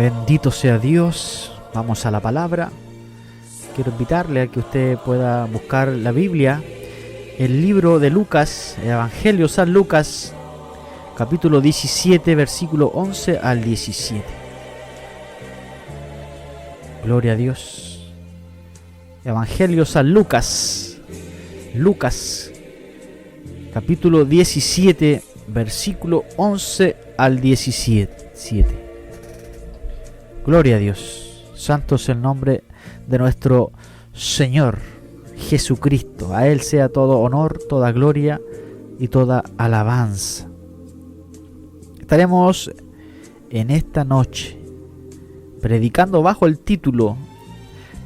Bendito sea Dios. Vamos a la palabra. Quiero invitarle a que usted pueda buscar la Biblia, el libro de Lucas, el Evangelio San Lucas, capítulo 17, versículo 11 al 17. Gloria a Dios. Evangelio San Lucas, capítulo 17, versículo 11 al 17. Gloria a Dios. Santo es el nombre de nuestro Señor Jesucristo. A Él sea todo honor, toda gloria y toda alabanza. Estaremos en esta noche predicando bajo el título: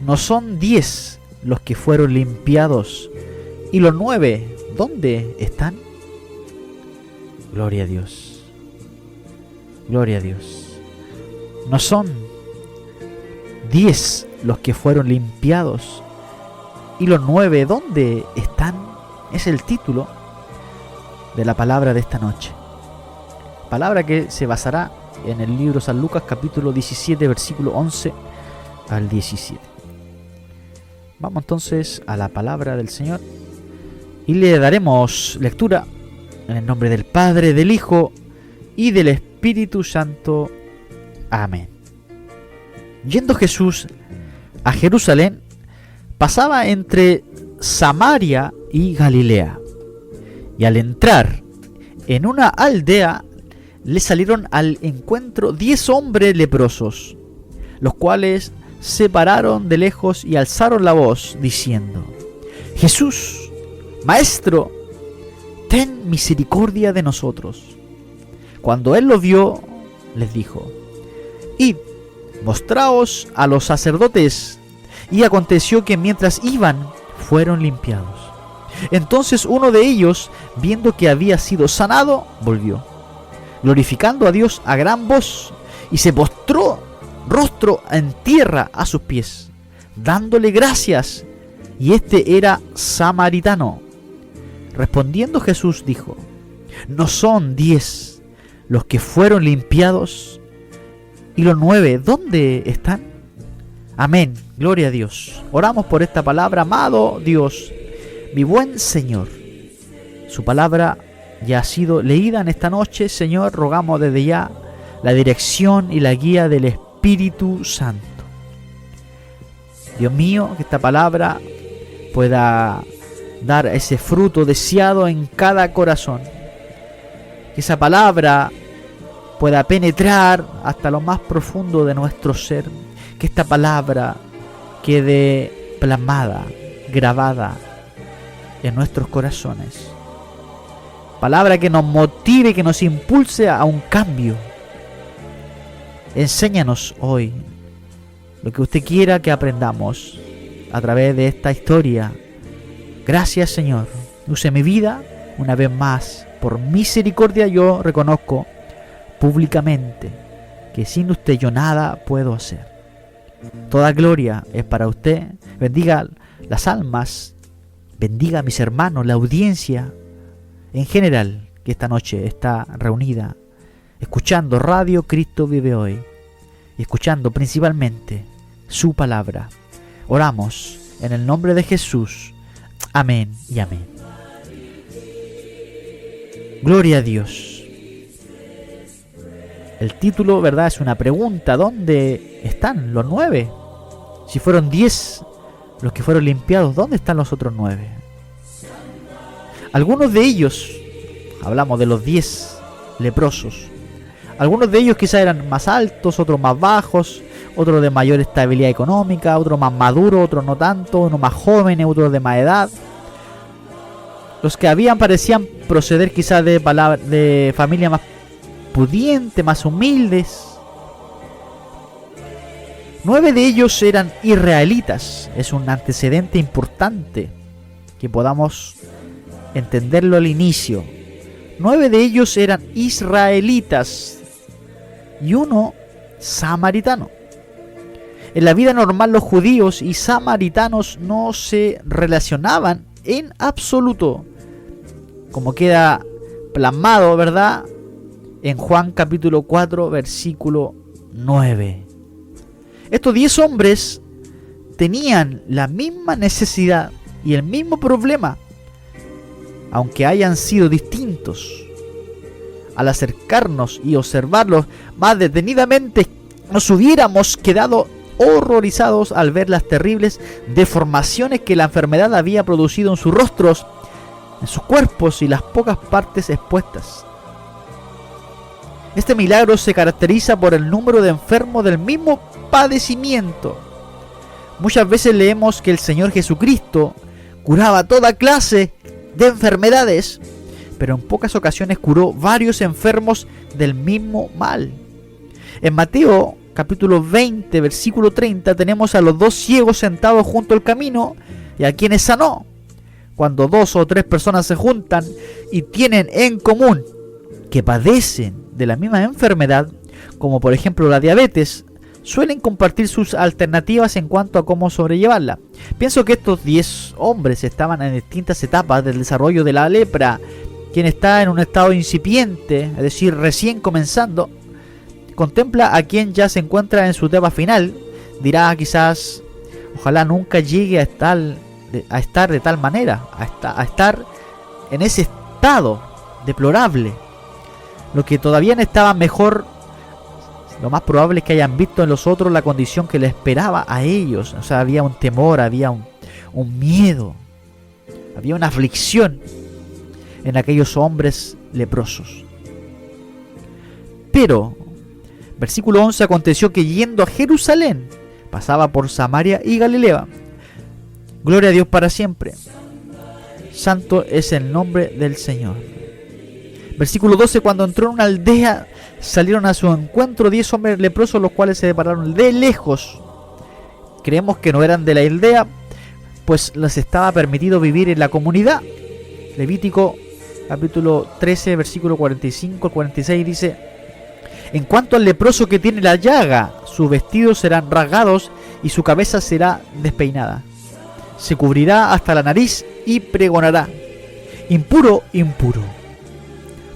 ¿No son 10 los que fueron limpiados y los 9 dónde están? Gloria a Dios. Gloria a Dios. ¿No son 10 los que fueron limpiados y los 9 dónde están? Es el título de la palabra de esta noche. Palabra que se basará en el libro San Lucas capítulo 17 versículo 11 al 17. Vamos entonces a la palabra del Señor y le daremos lectura en el nombre del Padre, del Hijo y del Espíritu Santo. Amén. Yendo Jesús a Jerusalén, pasaba entre Samaria y Galilea. Y al entrar en una aldea, le salieron al encuentro 10 hombres leprosos, los cuales se pararon de lejos y alzaron la voz, diciendo: Jesús, Maestro, ten misericordia de nosotros. Cuando él los vio, les dijo: Id, mostraos a los sacerdotes. Y aconteció que mientras iban, fueron limpiados. Entonces uno de ellos, viendo que había sido sanado, volvió, glorificando a Dios a gran voz, y se postró rostro en tierra a sus pies, dándole gracias. Y este era samaritano. Respondiendo Jesús dijo: ¿No son 10 los que fueron limpiados? ¿Y los 9 dónde están? Amén. Gloria a Dios. Oramos por esta palabra. Amado Dios, mi buen Señor, su palabra ya ha sido leída en esta noche. Señor, rogamos desde ya la dirección y la guía del Espíritu Santo. Dios mío, que esta palabra pueda dar ese fruto deseado en cada corazón. Que esa palabra pueda penetrar hasta lo más profundo de nuestro ser. Que esta palabra quede plasmada, grabada en nuestros corazones. Palabra que nos motive, que nos impulse a un cambio. Enséñanos hoy lo que usted quiera que aprendamos a través de esta historia. Gracias, Señor. Use mi vida una vez más. Por misericordia yo reconozco públicamente que sin usted yo nada puedo hacer. Toda gloria es para usted. Bendiga las almas, bendiga a mis hermanos, la audiencia en general que esta noche está reunida escuchando Radio Cristo Vive Hoy, escuchando principalmente su palabra. Oramos en el nombre de Jesús. Amén y amén. Gloria a Dios. El título, ¿verdad?, es una pregunta. ¿Dónde están los 9? Si fueron 10 los que fueron limpiados, ¿dónde están los otros 9? Algunos de ellos, hablamos de los 10 leprosos, algunos de ellos quizás eran más altos, otros más bajos, otros de mayor estabilidad económica, otros más maduros, otros no tanto, unos más jóvenes, otros de más edad. Los que habían parecían proceder quizás de familia más pudiente, más humildes. 9 de ellos eran israelitas. Es un antecedente importante que podamos entenderlo al inicio. 9 de ellos eran israelitas y uno samaritano. En la vida normal los judíos y samaritanos no se relacionaban en absoluto, como queda plasmado, ¿verdad?, en Juan capítulo 4 versículo 9. Estos 10 hombres tenían la misma necesidad y el mismo problema, aunque hayan sido distintos. Al acercarnos y observarlos más detenidamente, nos hubiéramos quedado horrorizados al ver las terribles deformaciones que la enfermedad había producido en sus rostros, en sus cuerpos y las pocas partes expuestas. Este milagro se caracteriza por el número de enfermos del mismo padecimiento. Muchas veces leemos que el Señor Jesucristo curaba toda clase de enfermedades, pero en pocas ocasiones curó varios enfermos del mismo mal. En Mateo capítulo 20, versículo 30, tenemos a los 2 ciegos sentados junto al camino y a quienes sanó. Cuando 2 o 3 personas se juntan y tienen en común que padecen de la misma enfermedad, como por ejemplo la diabetes, suelen compartir sus alternativas en cuanto a cómo sobrellevarla. Pienso que estos 10 hombres estaban en distintas etapas del desarrollo de la lepra. Quien está en un estado incipiente, es decir, recién comenzando, contempla a quien ya se encuentra en su etapa final. Dirá quizás, ojalá nunca llegue a estar de tal manera, a estar en ese estado deplorable. Los que todavía no estaban mejor, lo más probable es que hayan visto en los otros la condición que les esperaba a ellos. O sea, había un temor, había un miedo, había una aflicción en aquellos hombres leprosos. Pero, versículo 11, aconteció que yendo a Jerusalén, pasaba por Samaria y Galilea. Gloria a Dios para siempre. Santo es el nombre del Señor. Versículo 12, cuando entró en una aldea, salieron a su encuentro 10 hombres leprosos, los cuales se separaron de lejos. Creemos que no eran de la aldea, pues les estaba permitido vivir en la comunidad. Levítico capítulo 13, versículo 45 al 46 dice: en cuanto al leproso que tiene la llaga, sus vestidos serán rasgados y su cabeza será despeinada. Se cubrirá hasta la nariz y pregonará: impuro, impuro.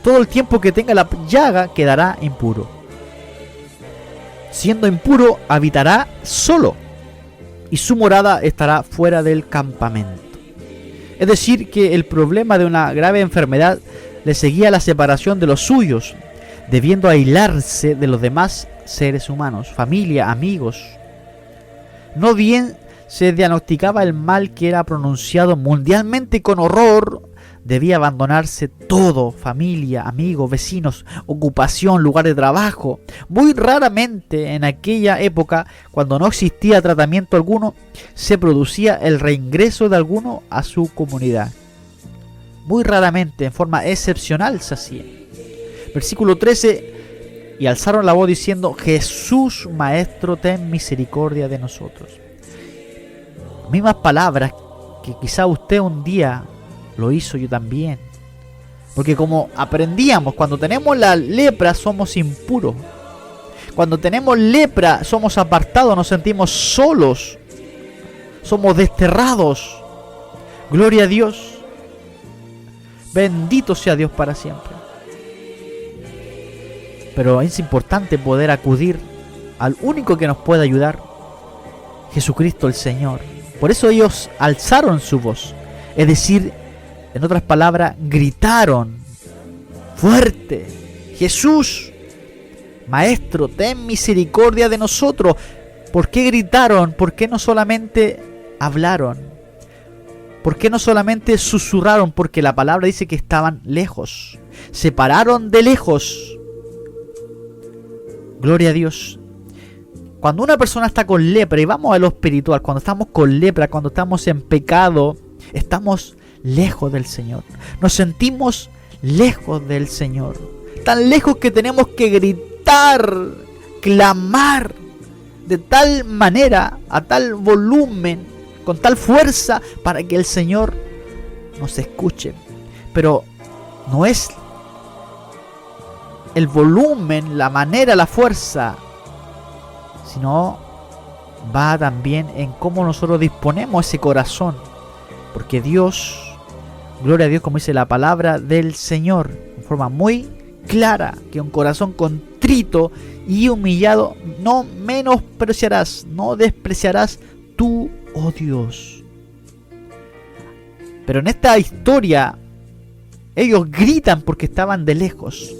Todo el tiempo que tenga la llaga quedará impuro. Siendo impuro, habitará solo, y su morada estará fuera del campamento. Es decir, que el problema de una grave enfermedad le seguía la separación de los suyos, debiendo aislarse de los demás seres humanos, familia, amigos. No bien se diagnosticaba el mal que era pronunciado mundialmente con horror, debía abandonarse todo: familia, amigos, vecinos, ocupación, lugar de trabajo. Muy raramente en aquella época, cuando no existía tratamiento alguno, se producía el reingreso de alguno a su comunidad. Muy raramente, en forma excepcional se hacía. Versículo 13, y alzaron la voz diciendo: Jesús, Maestro, ten misericordia de nosotros. Mismas palabras que quizá usted un día lo hizo, yo también. Porque como aprendíamos, cuando tenemos la lepra somos impuros. Cuando tenemos lepra somos apartados, nos sentimos solos, somos desterrados. Gloria a Dios. Bendito sea Dios para siempre. Pero es importante poder acudir al único que nos puede ayudar, Jesucristo el Señor. Por eso ellos alzaron su voz, es decir, en otras palabras, gritaron fuerte: Jesús, Maestro, ten misericordia de nosotros. ¿Por qué gritaron? ¿Por qué no solamente hablaron? ¿Por qué no solamente susurraron? Porque la palabra dice que estaban lejos, se pararon de lejos. Gloria a Dios. Cuando una persona está con lepra, y vamos a lo espiritual, cuando estamos con lepra, cuando estamos en pecado, estamos lejos del Señor. Nos sentimos lejos del Señor. Tan lejos que tenemos que gritar, clamar de tal manera, a tal volumen, con tal fuerza, para que el Señor nos escuche. Pero no es el volumen, la manera, la fuerza, sino va también en cómo nosotros disponemos ese corazón. Porque Dios, gloria a Dios, como dice la palabra del Señor, en forma muy clara, que un corazón contrito contrito y humillado, no menospreciarás, no despreciarás tú, oh Dios. Pero en esta historia, ellos gritan porque estaban de lejos.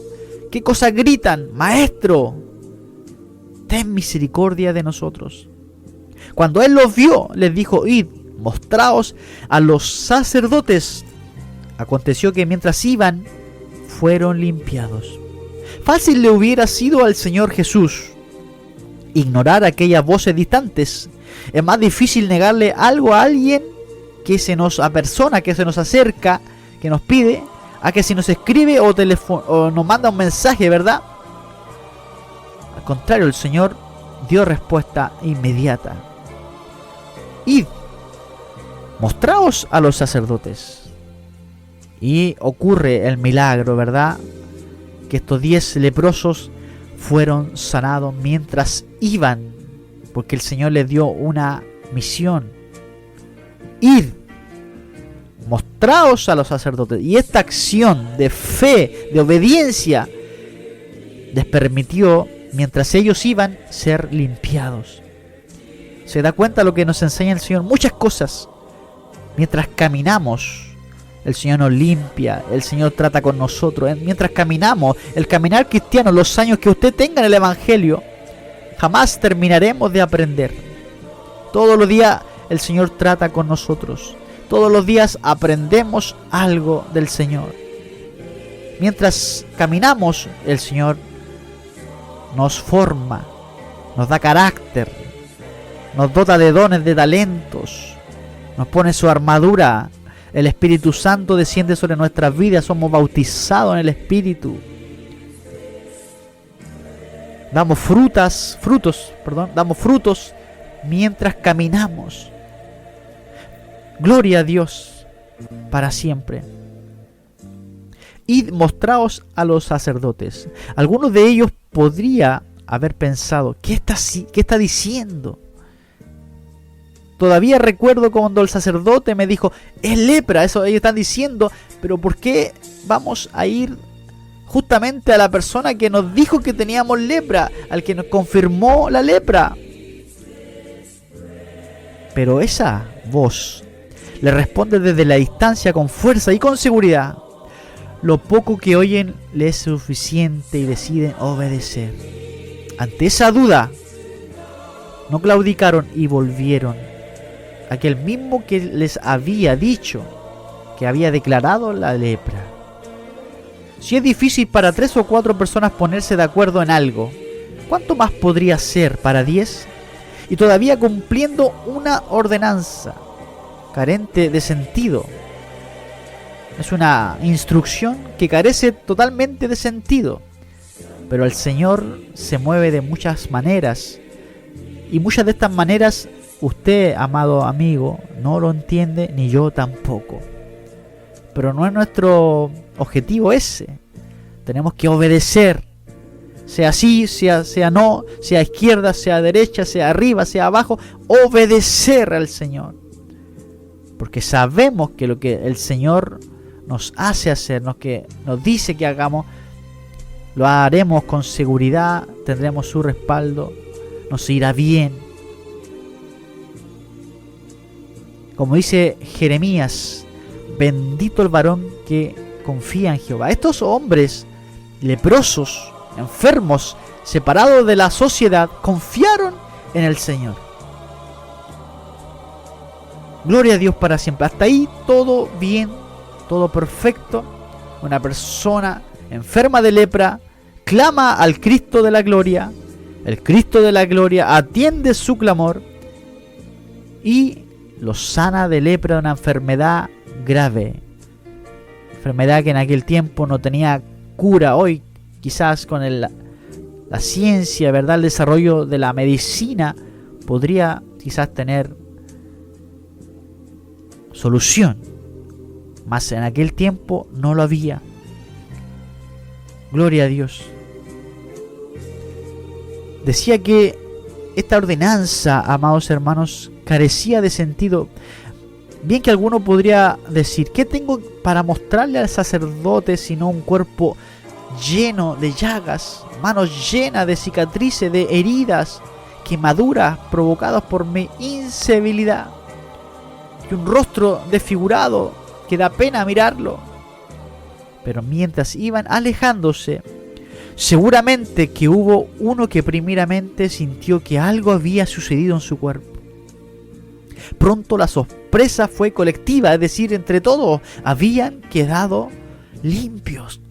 ¿Qué cosa gritan? Maestro, ten misericordia de nosotros. Cuando él los vio, les dijo: id, mostraos a los sacerdotes. Aconteció que mientras iban, fueron limpiados. Fácil le hubiera sido al Señor Jesús ignorar aquellas voces distantes. Es más difícil negarle algo a alguien que se nos apersona, que se nos acerca, que nos pide, a que si nos escribe o nos manda un mensaje, ¿verdad? Al contrario, el Señor dio respuesta inmediata. Id, mostraos a los sacerdotes. Y ocurre el milagro, ¿verdad? Que estos 10 leprosos fueron sanados mientras iban, porque el Señor les dio una misión. Id, mostraos a los sacerdotes. Y esta acción de fe, de obediencia, les permitió, mientras ellos iban, ser limpiados. ¿Se da cuenta lo que nos enseña el Señor? Muchas cosas. Mientras caminamos, el Señor nos limpia, el Señor trata con nosotros. Mientras caminamos, el caminar cristiano, los años que usted tenga en el Evangelio, jamás terminaremos de aprender. Todos los días el Señor trata con nosotros. Todos los días aprendemos algo del Señor. Mientras caminamos, el Señor nos forma, nos da carácter, nos dota de dones, de talentos, nos pone su armadura. El Espíritu Santo desciende sobre nuestras vidas, somos bautizados en el Espíritu. Damos frutos mientras caminamos. Gloria a Dios para siempre. Id, mostraos a los sacerdotes. Algunos de ellos podría haber pensado: ¿qué está diciendo? Todavía recuerdo cuando el sacerdote me dijo: es lepra, eso ellos están diciendo, pero ¿por qué vamos a ir justamente a la persona que nos dijo que teníamos lepra, al que nos confirmó la lepra? Pero esa voz le responde desde la distancia con fuerza y con seguridad. Lo poco que oyen le es suficiente y deciden obedecer. Ante esa duda, no claudicaron y volvieron. Aquel mismo que les había dicho que había declarado la lepra. Si es difícil para 3 o 4 personas ponerse de acuerdo en algo, ¿cuánto más podría ser para 10? Y todavía cumpliendo una ordenanza carente de sentido. Es una instrucción que carece totalmente de sentido. Pero el Señor se mueve de muchas maneras. Y muchas de estas maneras usted, amado amigo, no lo entiende, ni yo tampoco. Pero no es nuestro objetivo ese. Tenemos que obedecer. Sea así, sea no, sea izquierda, sea derecha, sea arriba, sea abajo. Obedecer al Señor. Porque sabemos que lo que el Señor nos hace hacer, que nos dice que hagamos, lo haremos con seguridad, tendremos su respaldo, nos irá bien. Como dice Jeremías: bendito el varón que confía en Jehová. Estos hombres leprosos, enfermos, separados de la sociedad, confiaron en el Señor. Gloria a Dios para siempre. Hasta ahí todo bien, todo perfecto. Una persona enferma de lepra clama al Cristo de la gloria. El Cristo de la gloria atiende su clamor y lo sana de lepra, de una enfermedad grave. Enfermedad que en aquel tiempo no tenía cura. Hoy quizás con la ciencia, ¿verdad?, el desarrollo de la medicina podría quizás tener solución. Mas en aquel tiempo no lo había. Gloria a Dios. Decía que esta ordenanza, amados hermanos, carecía de sentido. Bien que alguno podría decir: ¿qué tengo para mostrarle al sacerdote sino un cuerpo lleno de llagas, manos llenas de cicatrices, de heridas, quemaduras provocadas por mi incivilidad, y un rostro desfigurado que da pena mirarlo. Pero mientras iban alejándose, seguramente que hubo uno que primeramente sintió que algo había sucedido en su cuerpo. Pronto la sorpresa fue colectiva, es decir, entre todos habían quedado limpios.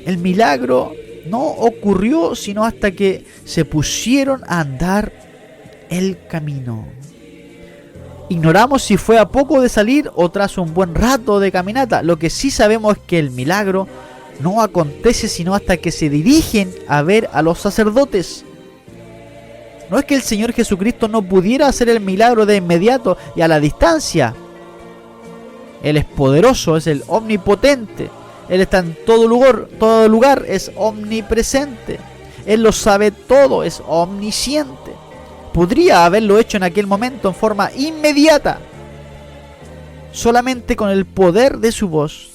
El milagro no ocurrió sino hasta que se pusieron a andar el camino. Ignoramos si fue a poco de salir o tras un buen rato de caminata. Lo que sí sabemos es que el milagro no acontece sino hasta que se dirigen a ver a los sacerdotes. No es que el Señor Jesucristo no pudiera hacer el milagro de inmediato y a la distancia. Él es poderoso, es el omnipotente. Él está en todo lugar, es omnipresente. Él lo sabe todo, es omnisciente. Podría haberlo hecho en aquel momento en forma inmediata, solamente con el poder de su voz.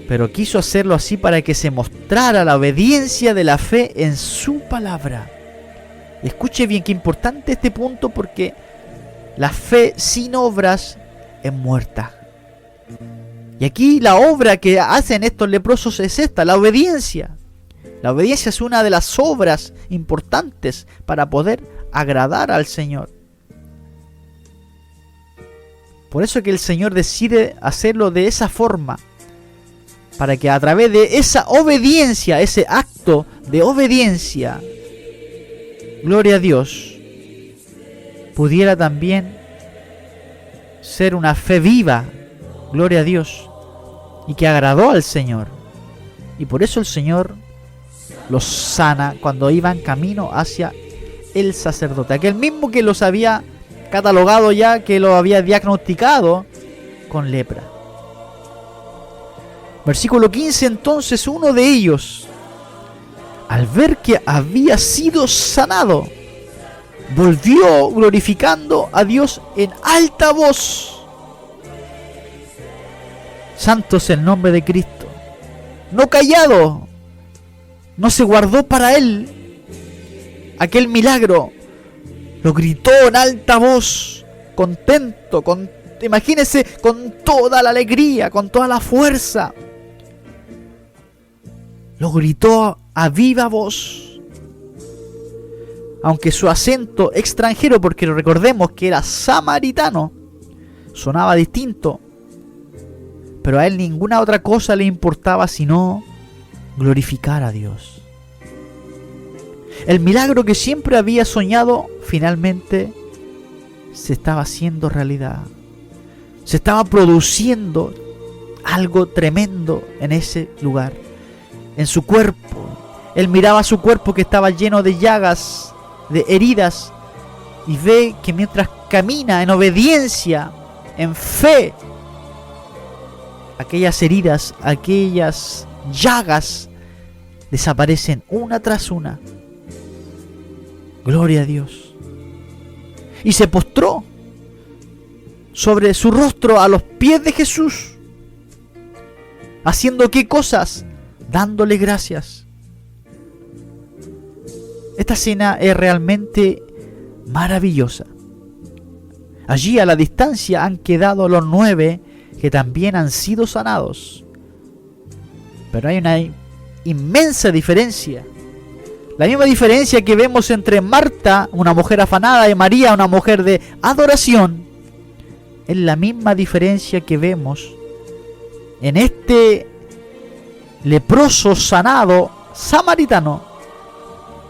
Pero quiso hacerlo así para que se mostrara la obediencia de la fe en su palabra. Escuche bien, qué importante este punto, porque la fe sin obras es muerta. Y aquí la obra que hacen estos leprosos es esta, la obediencia. La obediencia es una de las obras importantes para poder agradar al Señor. Por eso que el Señor decide hacerlo de esa forma, para que a través de esa obediencia, ese acto de obediencia, gloria a Dios, pudiera también ser una fe viva, gloria a Dios, y que agradó al Señor. Y por eso el Señor los sana cuando iban camino hacia el sacerdote, aquel mismo que los había catalogado ya, que lo había diagnosticado con lepra. Versículo 15, entonces uno de ellos, al ver que había sido sanado, volvió glorificando a Dios en alta voz. Santo es el nombre de Cristo. No callado, no se guardó para él aquel milagro, lo gritó en alta voz, contento, imagínense, con toda la alegría, con toda la fuerza. Lo gritó a viva voz, aunque su acento extranjero, porque recordemos que era samaritano, sonaba distinto, pero a él ninguna otra cosa le importaba sino glorificar a Dios. El milagro que siempre había soñado finalmente se estaba haciendo realidad. Se estaba produciendo algo tremendo en ese lugar, en su cuerpo. Él miraba su cuerpo que estaba lleno de llagas, de heridas, y ve que mientras camina en obediencia, en fe, aquellas heridas, aquellas llagas desaparecen una tras una. Gloria a Dios. Y se postró sobre su rostro a los pies de Jesús. ¿Haciendo qué cosas? Dándole gracias. Esta escena es realmente maravillosa. Allí a la distancia han quedado los 9 que también han sido sanados. Pero hay una inmensa diferencia. La misma diferencia que vemos entre Marta, una mujer afanada, y María, una mujer de adoración, es la misma diferencia que vemos en este leproso sanado samaritano,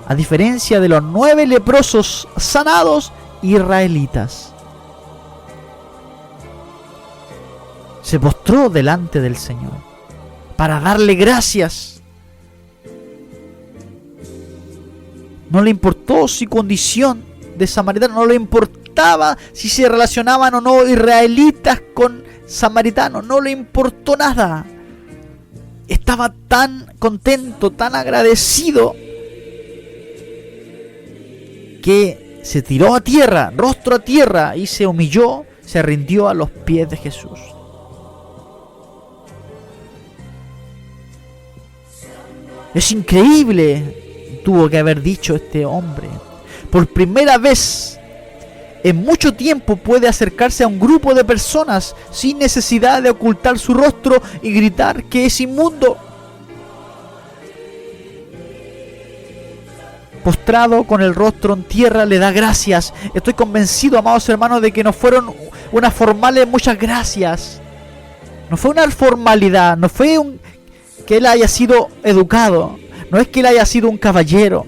a diferencia de los 9 leprosos sanados israelitas. Se postró delante del Señor para darle gracias. No le importó su condición de samaritano, no le importaba si se relacionaban o no israelitas con samaritanos, no le importó nada. Estaba tan contento, tan agradecido, que se tiró a tierra, rostro a tierra, y se humilló, se rindió a los pies de Jesús. Es increíble, tuvo que haber dicho este hombre. Por primera vez en mucho tiempo puede acercarse a un grupo de personas sin necesidad de ocultar su rostro y gritar que es inmundo. Postrado con el rostro en tierra, le da gracias. Estoy convencido, amados hermanos, de que no fueron unas formales muchas gracias. No fue una formalidad, no fue que él haya sido educado, no es que él haya sido un caballero,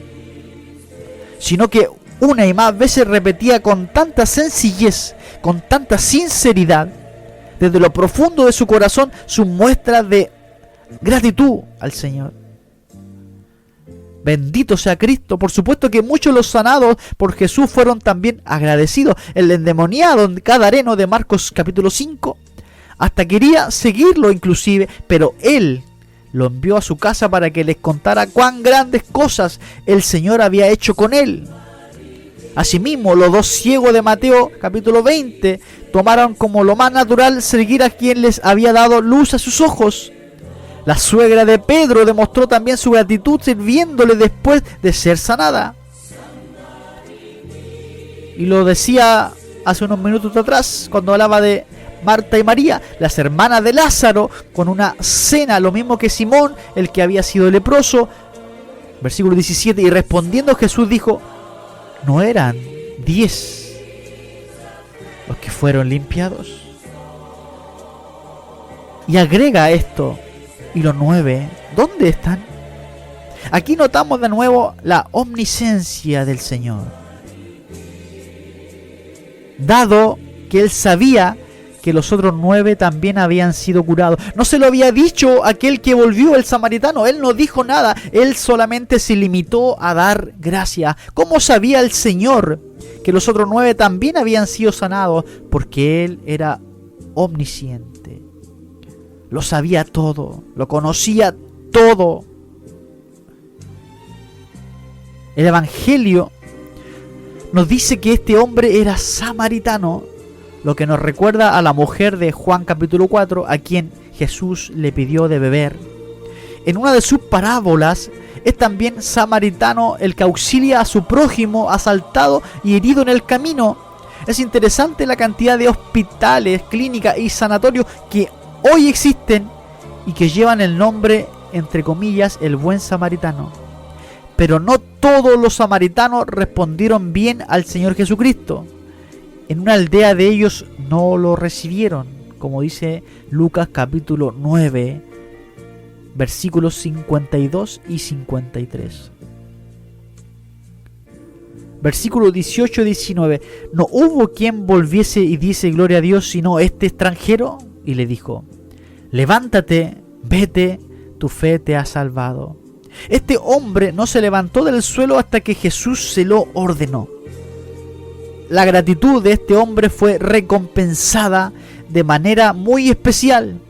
sino que una y más veces repetía con tanta sencillez, con tanta sinceridad, desde lo profundo de su corazón, sus muestras de gratitud al Señor. Bendito sea Cristo. Por supuesto que muchos los sanados por Jesús fueron también agradecidos. El endemoniado gadareno de Marcos capítulo 5 hasta quería seguirlo inclusive, pero él lo envió a su casa para que les contara cuán grandes cosas el Señor había hecho con él. Asimismo, los dos ciegos de Mateo capítulo 20 tomaron como lo más natural seguir a quien les había dado luz a sus ojos. La suegra de Pedro demostró también su gratitud sirviéndole después de ser sanada. Y lo decía hace unos minutos atrás cuando hablaba de Marta y María, las hermanas de Lázaro, con una cena, lo mismo que Simón, el que había sido leproso. Versículo 17, y respondiendo Jesús dijo: ¿no eran 10 los que fueron limpiados? Y agrega esto: ¿y los 9 dónde están? Aquí notamos de nuevo la omnisciencia del Señor, dado que Él sabía que los otros 9 también habían sido curados. No se lo había dicho aquel que volvió, el samaritano. Él no dijo nada. Él solamente se limitó a dar gracias. ¿Cómo sabía el Señor que los otros 9 también habían sido sanados? Porque Él era omnisciente. Lo sabía todo. Lo conocía todo. El Evangelio nos dice que este hombre era samaritano, lo que nos recuerda a la mujer de Juan capítulo 4, a quien Jesús le pidió de beber. En una de sus parábolas es también samaritano el que auxilia a su prójimo asaltado y herido en el camino. Es interesante la cantidad de hospitales, clínicas y sanatorios que hoy existen y que llevan el nombre, entre comillas, el buen samaritano. Pero no todos los samaritanos respondieron bien al Señor Jesucristo. En una aldea de ellos no lo recibieron, como dice Lucas capítulo 9, versículos 52 y 53. Versículo 18 y 19. ¿No hubo quien volviese y dice gloria a Dios sino este extranjero? Y le dijo: levántate, vete, tu fe te ha salvado. Este hombre no se levantó del suelo hasta que Jesús se lo ordenó. La gratitud de este hombre fue recompensada de manera muy especial.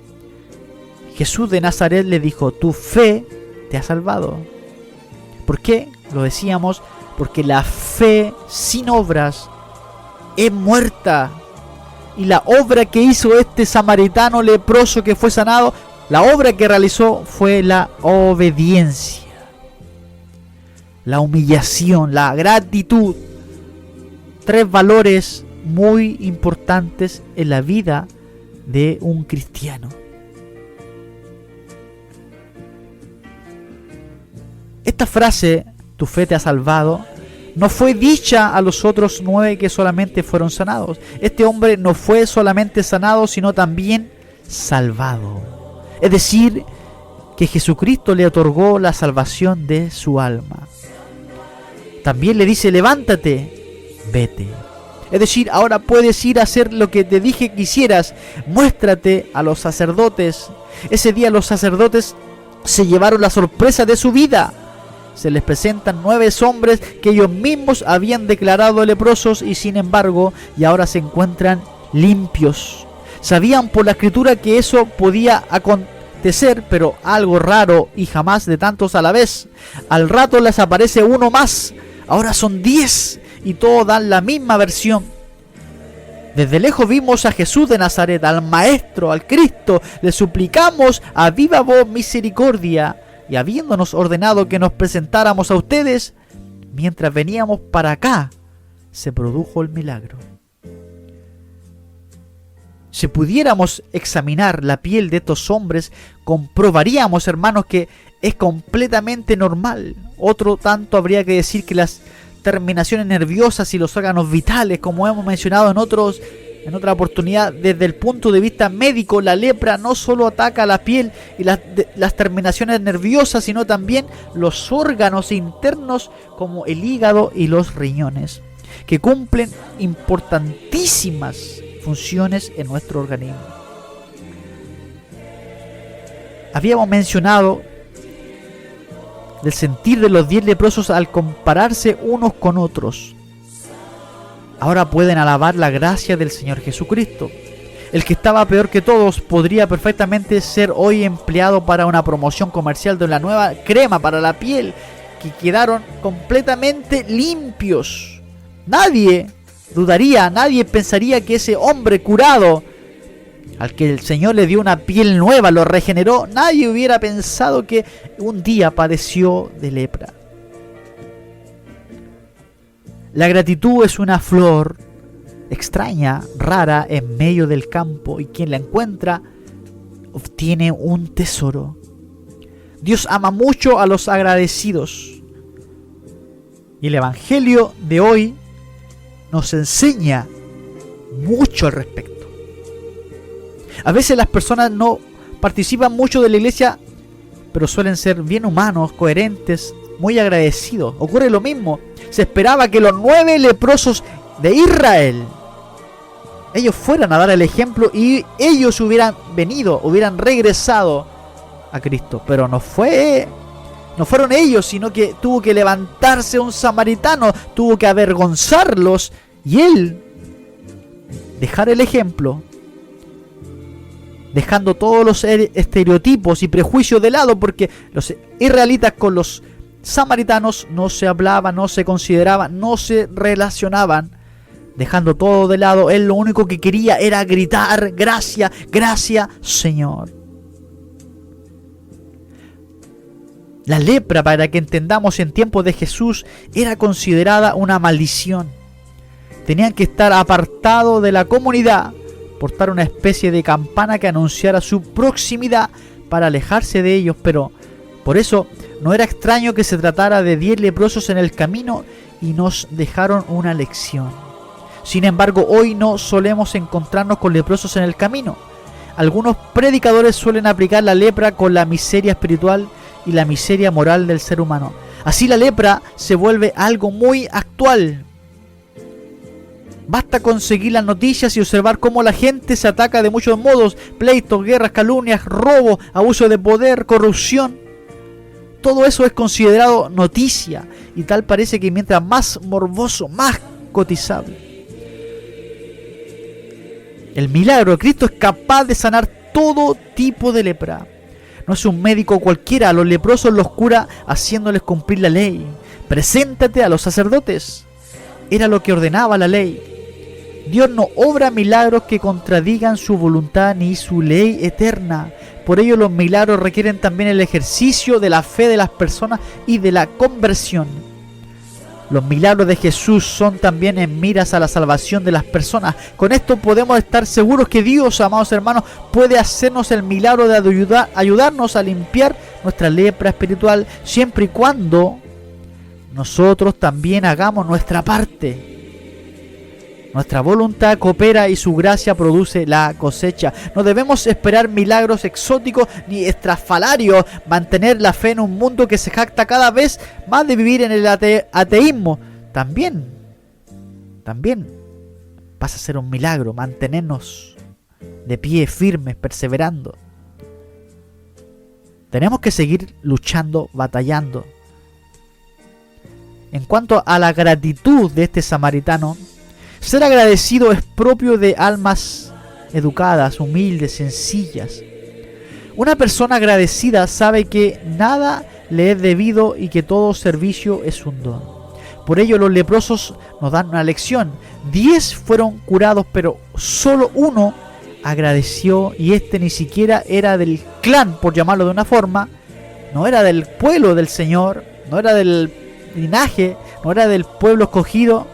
Jesús de Nazaret le dijo: tu fe te ha salvado. ¿Por qué? Lo decíamos, porque la fe sin obras es muerta. Y la obra que hizo este samaritano leproso que fue sanado, la obra que realizó fue la obediencia, la humillación, la gratitud. 3 valores muy importantes en la vida de un cristiano. Esta frase, tu fe te ha salvado, no fue dicha a los otros 9 que solamente fueron sanados. Este hombre no fue solamente sanado, sino también salvado. Es decir, que Jesucristo le otorgó la salvación de su alma. También le dice: levántate, vete. Es decir, ahora puedes ir a hacer lo que te dije que hicieras. Muéstrate a los sacerdotes. Ese día los sacerdotes se llevaron la sorpresa de su vida. Se les presentan 9 hombres que ellos mismos habían declarado leprosos y sin embargo, y ahora se encuentran limpios. Sabían por la escritura que eso podía acontecer, pero algo raro y jamás de tantos a la vez. Al rato les aparece uno más. Ahora son 10 y todos dan la misma versión. Desde lejos vimos a Jesús de Nazaret, al Maestro, al Cristo. Le suplicamos a viva voz misericordia. y habiéndonos ordenado que nos presentáramos a ustedes, mientras veníamos para acá, se produjo el milagro. Si pudiéramos examinar la piel de estos hombres, comprobaríamos, hermanos, que es completamente normal. Otro tanto habría que decir que las terminaciones nerviosas y los órganos vitales, como hemos mencionado en otra oportunidad, desde el punto de vista médico, la lepra no solo ataca la piel y las terminaciones nerviosas, sino también los órganos internos como el hígado y los riñones, que cumplen importantísimas funciones en nuestro organismo. Habíamos mencionado del sentir de los 10 leprosos al compararse unos con otros. Ahora pueden alabar la gracia del Señor Jesucristo. El que estaba peor que todos podría perfectamente ser hoy empleado para una promoción comercial de la nueva crema para la piel, que quedaron completamente limpios. Nadie dudaría, nadie pensaría que ese hombre curado, al que el Señor le dio una piel nueva, lo regeneró, nadie hubiera pensado que un día padeció de lepra. La gratitud es una flor extraña, rara, en medio del campo, y quien la encuentra obtiene un tesoro. Dios ama mucho a los agradecidos, y el Evangelio de hoy nos enseña mucho al respecto. A veces las personas no participan mucho de la iglesia, pero suelen ser bien humanos, coherentes, muy agradecidos. Ocurre lo mismo. Se esperaba que los 9 leprosos de Israel, ellos fueran a dar el ejemplo y ellos hubieran regresado a Cristo. Pero no fueron ellos, sino que tuvo que levantarse un samaritano, tuvo que avergonzarlos y él dejar el ejemplo, dejando todos los estereotipos y prejuicios de lado, porque los israelitas con los samaritanos no se hablaban, no se consideraban, no se relacionaban. Dejando todo de lado, él lo único que quería era gritar: gracias, gracias, Señor. La lepra, para que entendamos, en tiempos de Jesús era considerada una maldición. Tenían que estar apartados de la comunidad, portar una especie de campana que anunciara su proximidad para alejarse de ellos, pero por eso no era extraño que se tratara de 10 leprosos en el camino y nos dejaron una lección. Sin embargo, hoy no solemos encontrarnos con leprosos en el camino. Algunos predicadores suelen aplicar la lepra con la miseria espiritual y la miseria moral del ser humano. Así la lepra se vuelve algo muy actual. Basta con seguir las noticias y observar cómo la gente se ataca de muchos modos: pleitos, guerras, calumnias, robo, abuso de poder, corrupción. Todo eso es considerado noticia, y tal parece que mientras más morboso, más cotizable. El milagro de Cristo es capaz de sanar todo tipo de lepra. No es un médico cualquiera, a los leprosos los cura haciéndoles cumplir la ley. Preséntate a los sacerdotes. Era lo que ordenaba la ley. Dios no obra milagros que contradigan su voluntad ni su ley eterna. Por ello los milagros requieren también el ejercicio de la fe de las personas y de la conversión. Los milagros de Jesús son también en miras a la salvación de las personas. Con esto podemos estar seguros que Dios, amados hermanos, puede hacernos el milagro de ayudarnos a limpiar nuestra lepra espiritual, siempre y cuando nosotros también hagamos nuestra parte. Nuestra voluntad coopera y su gracia produce la cosecha. No debemos esperar milagros exóticos ni estrafalarios, mantener la fe en un mundo que se jacta cada vez más de vivir en el ateísmo. También pasa a ser un milagro mantenernos de pie, firmes, perseverando. Tenemos que seguir luchando, batallando. En cuanto a la gratitud de este samaritano, ser agradecido es propio de almas educadas, humildes, sencillas. Una persona agradecida sabe que nada le es debido y que todo servicio es un don. Por ello los leprosos nos dan una lección. 10 fueron curados, pero solo uno agradeció, y este ni siquiera era del clan, por llamarlo de una forma, no era del pueblo del Señor, no era del linaje, no era del pueblo escogido,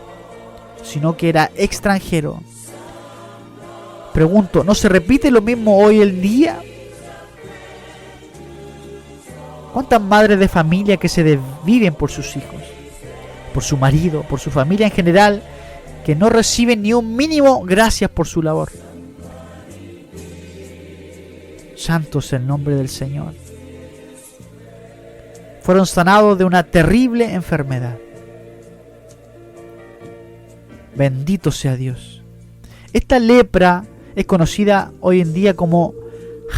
sino que era extranjero. Pregunto, ¿no se repite lo mismo hoy en día? ¿Cuántas madres de familia que se desviven por sus hijos, por su marido, por su familia en general, que no reciben ni un mínimo gracias por su labor? Santo es el nombre del Señor. Fueron sanados de una terrible enfermedad. Bendito sea Dios. Esta lepra es conocida hoy en día como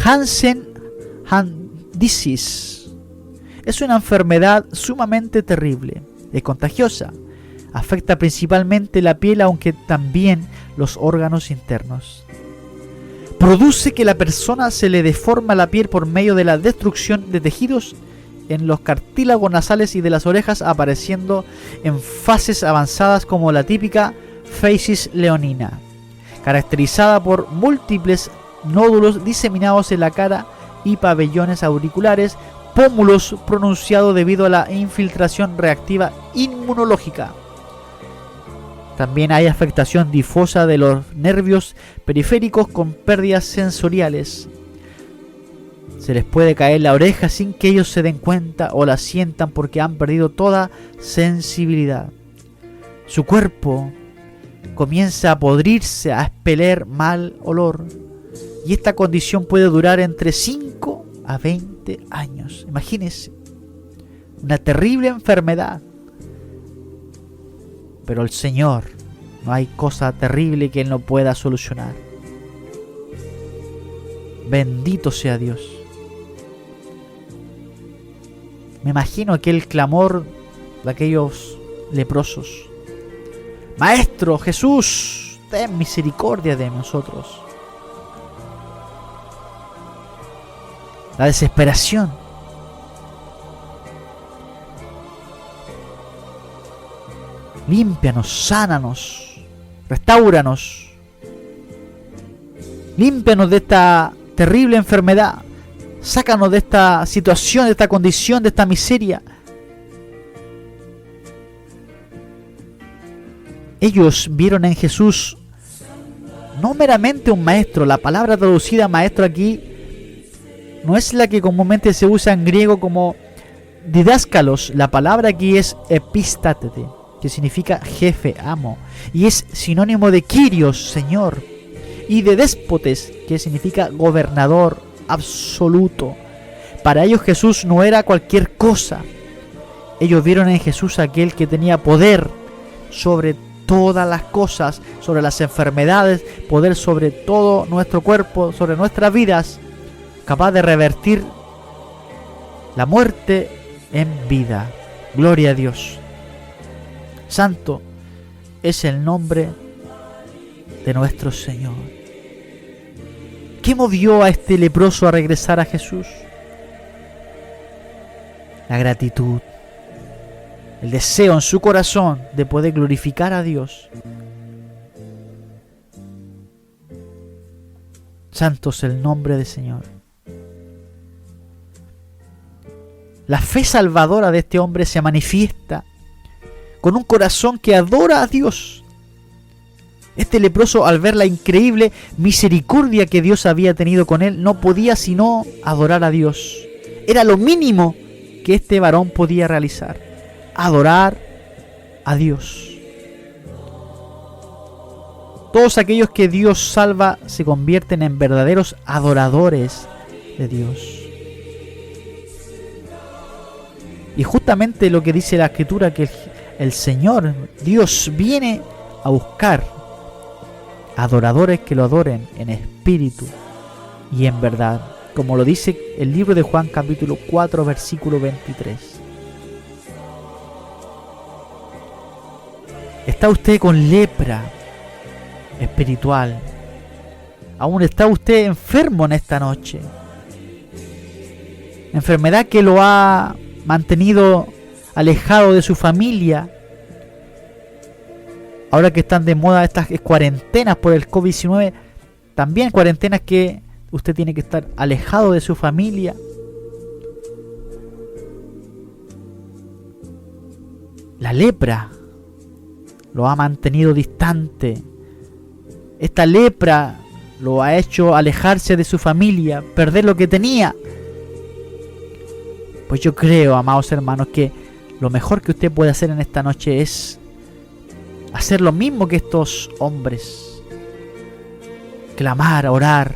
Hansen Disease. Es una enfermedad sumamente terrible. Es contagiosa. Afecta principalmente la piel, aunque también los órganos internos. Produce que la persona se le deforma la piel por medio de la destrucción de tejidos en los cartílagos nasales y de las orejas, apareciendo en fases avanzadas como la típica phasis leonina, caracterizada por múltiples nódulos diseminados en la cara y pabellones auriculares, pómulos pronunciados debido a la infiltración reactiva inmunológica. También hay afectación difusa de los nervios periféricos con pérdidas sensoriales. Se les puede caer la oreja sin que ellos se den cuenta o la sientan porque han perdido toda sensibilidad. Su cuerpo comienza a podrirse, a expeler mal olor. Y esta condición puede durar entre 5 a 20 años. Imagínense. Una terrible enfermedad. Pero el Señor, no hay cosa terrible que Él no pueda solucionar. Bendito sea Dios. Me imagino aquel clamor de aquellos leprosos. Maestro Jesús, ten misericordia de nosotros. La desesperación. Límpianos, sánanos, restáuranos. Límpianos de esta terrible enfermedad. Sácanos de esta situación, de esta condición, de esta miseria. Ellos vieron en Jesús no meramente un maestro. La palabra traducida maestro aquí no es la que comúnmente se usa en griego como didáscalos. La palabra aquí es epístatete, que significa jefe, amo, y es sinónimo de Kyrios, Señor, y de déspotes, que significa gobernador absoluto. Para ellos Jesús no era cualquier cosa. Ellos vieron en Jesús aquel que tenía poder sobre todas las cosas, sobre las enfermedades, poder sobre todo nuestro cuerpo, sobre nuestras vidas, capaz de revertir la muerte en vida. Gloria a Dios. Santo es el nombre de nuestro Señor. ¿Qué movió a este leproso a regresar a Jesús? La gratitud, el deseo en su corazón de poder glorificar a Dios. Santo es el nombre del Señor. La fe salvadora de este hombre se manifiesta con un corazón que adora a Dios. Este leproso, al ver la increíble misericordia que Dios había tenido con él, no podía sino adorar a Dios. Era lo mínimo que este varón podía realizar: adorar a Dios. Todos aquellos que Dios salva se convierten en verdaderos adoradores de Dios. Y justamente lo que dice la Escritura, que el Señor, Dios, viene a buscar adoradores que lo adoren en espíritu y en verdad, como lo dice el libro de Juan capítulo 4 versículo 23. ¿Está usted con lepra espiritual? ¿Aún está usted enfermo en esta noche? Enfermedad que lo ha mantenido alejado de su familia. Ahora que están de moda estas cuarentenas por el COVID-19, también cuarentenas que usted tiene que estar alejado de su familia. La lepra lo ha mantenido distante. Esta lepra lo ha hecho alejarse de su familia, perder lo que tenía. Pues yo creo, amados hermanos, que lo mejor que usted puede hacer en esta noche es hacer lo mismo que estos hombres. Clamar, orar,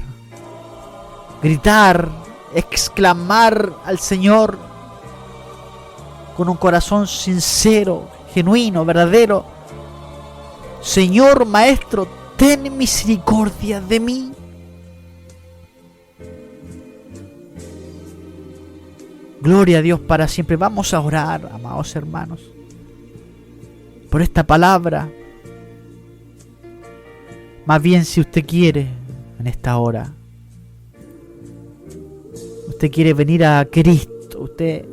gritar, exclamar al Señor con un corazón sincero, genuino, verdadero. Señor, Maestro, ten misericordia de mí. Gloria a Dios para siempre. Vamos a orar, amados hermanos, por esta palabra. Más bien, si usted quiere, en esta hora, usted quiere venir a Cristo, usted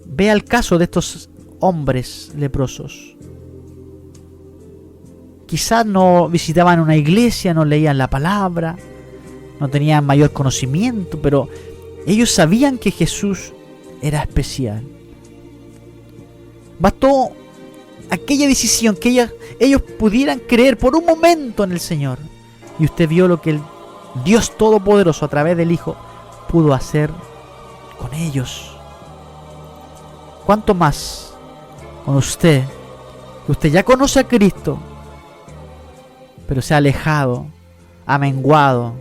vea el caso de estos hombres leprosos. Quizás no visitaban una iglesia, no leían la palabra, no tenían mayor conocimiento, pero ellos sabían que Jesús era especial. Bastó aquella decisión, que ellos pudieran creer por un momento en el Señor. Y usted vio lo que el Dios Todopoderoso a través del Hijo pudo hacer con ellos. ¿Cuánto más con usted, que usted ya conoce a Cristo, pero se ha alejado, ha menguado?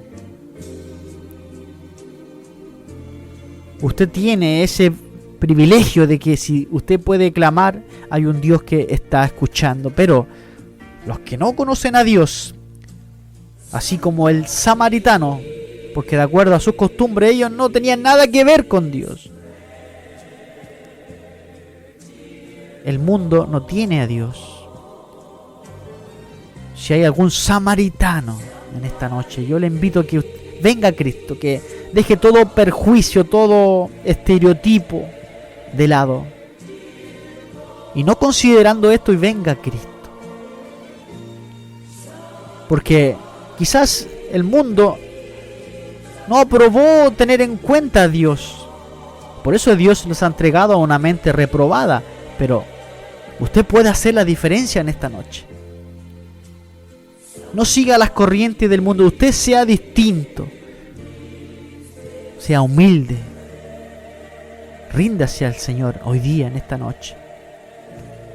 Usted tiene ese privilegio de que si usted puede clamar, hay un Dios que está escuchando. Pero los que no conocen a Dios, así como el samaritano, porque de acuerdo a sus costumbres ellos no tenían nada que ver con Dios. El mundo no tiene a Dios. Si hay algún samaritano en esta noche, yo le invito a que venga a Cristo, que deje todo perjuicio, todo estereotipo de lado, y no considerando esto, y venga a Cristo. Porque quizás el mundo no aprobó tener en cuenta a Dios. Por eso Dios los ha entregado a una mente reprobada. Pero usted puede hacer la diferencia en esta noche. No siga las corrientes del mundo. Usted sea distinto. Sea humilde. Ríndase al Señor hoy día, en esta noche.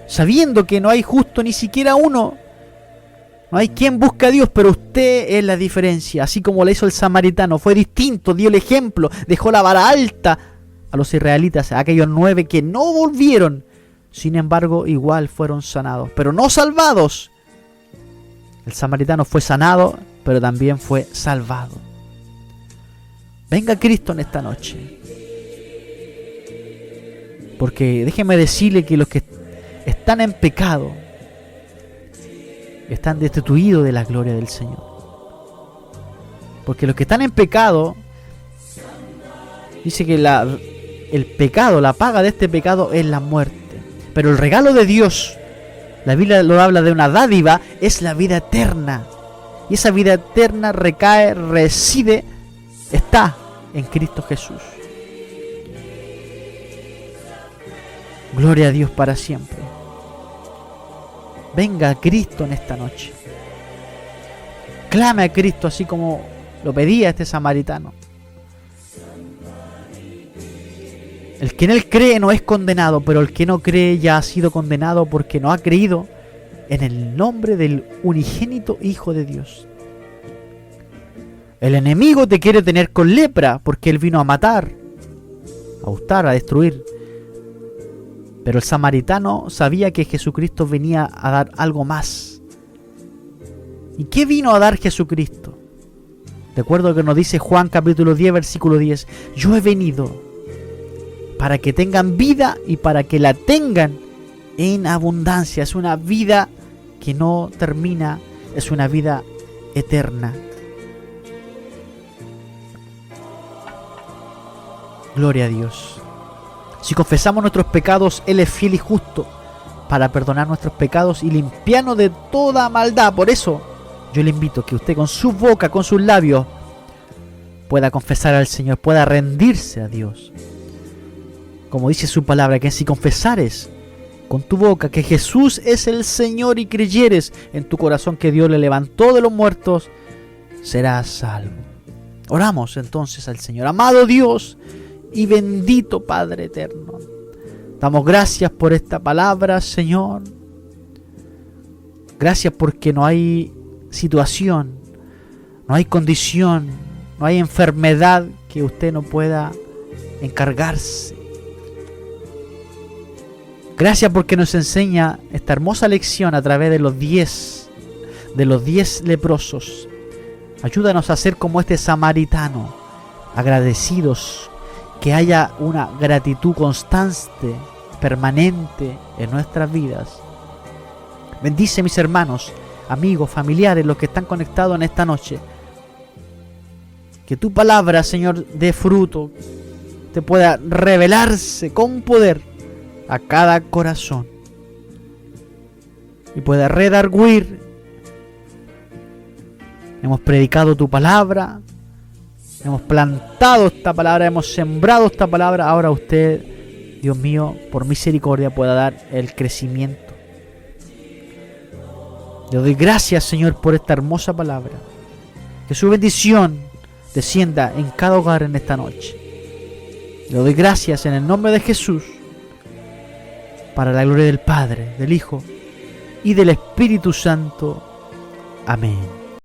Sabiendo que no hay justo ni siquiera uno. No hay quien busque a Dios, pero usted es la diferencia. Así como le hizo el samaritano. Fue distinto, dio el ejemplo. Dejó la vara alta a los israelitas, a aquellos 9 que no volvieron. Sin embargo, igual fueron sanados, pero no salvados. El samaritano fue sanado, pero también fue salvado. Venga a Cristo en esta noche. Porque déjeme decirle que los que están en pecado están destituidos de la gloria del Señor. Porque los que están en pecado, dice que el pecado, la paga de este pecado es la muerte. Pero el regalo de Dios, la Biblia lo habla de una dádiva, es la vida eterna. Y esa vida eterna recae, reside, está en Cristo Jesús. Gloria a Dios para siempre. Venga a Cristo en esta noche. Clame a Cristo así como lo pedía este samaritano. El que en Él cree no es condenado, pero el que no cree ya ha sido condenado porque no ha creído en el nombre del unigénito Hijo de Dios. El enemigo te quiere tener con lepra porque él vino a matar, a hurtar, a destruir. Pero el samaritano sabía que Jesucristo venía a dar algo más. ¿Y qué vino a dar Jesucristo? De acuerdo a lo que nos dice Juan capítulo 10, versículo 10. Yo he venido para que tengan vida y para que la tengan en abundancia. Es una vida que no termina, es una vida eterna. Gloria a Dios. Si confesamos nuestros pecados, Él es fiel y justo para perdonar nuestros pecados y limpiarnos de toda maldad. Por eso yo le invito a que usted con su boca, con sus labios, pueda confesar al Señor, pueda rendirse a Dios. como dice su palabra, que si confesares con tu boca que Jesús es el Señor y creyeres en tu corazón que Dios le levantó de los muertos, serás salvo. Oramos entonces al Señor. Amado Dios y bendito Padre eterno, damos gracias por esta palabra, Señor. Gracias porque no hay situación, no hay condición, no hay enfermedad que usted no pueda encargarse. Gracias porque nos enseña esta hermosa lección a través de los 10 leprosos. Ayúdanos a ser como este samaritano, agradecidos, que haya una gratitud constante, permanente en nuestras vidas. Bendice mis hermanos, amigos, familiares, los que están conectados en esta noche. Que tu palabra, Señor, dé fruto, te pueda revelarse con poder a cada corazón y pueda redarguir. Hemos predicado tu palabra, hemos plantado esta palabra, hemos sembrado esta palabra. Ahora usted, Dios mío, por misericordia pueda dar el crecimiento. Le doy gracias, Señor, por esta hermosa palabra. Que su bendición descienda en cada hogar en esta noche. Le doy gracias en el nombre de Jesús, para la gloria del Padre, del Hijo y del Espíritu Santo. Amén.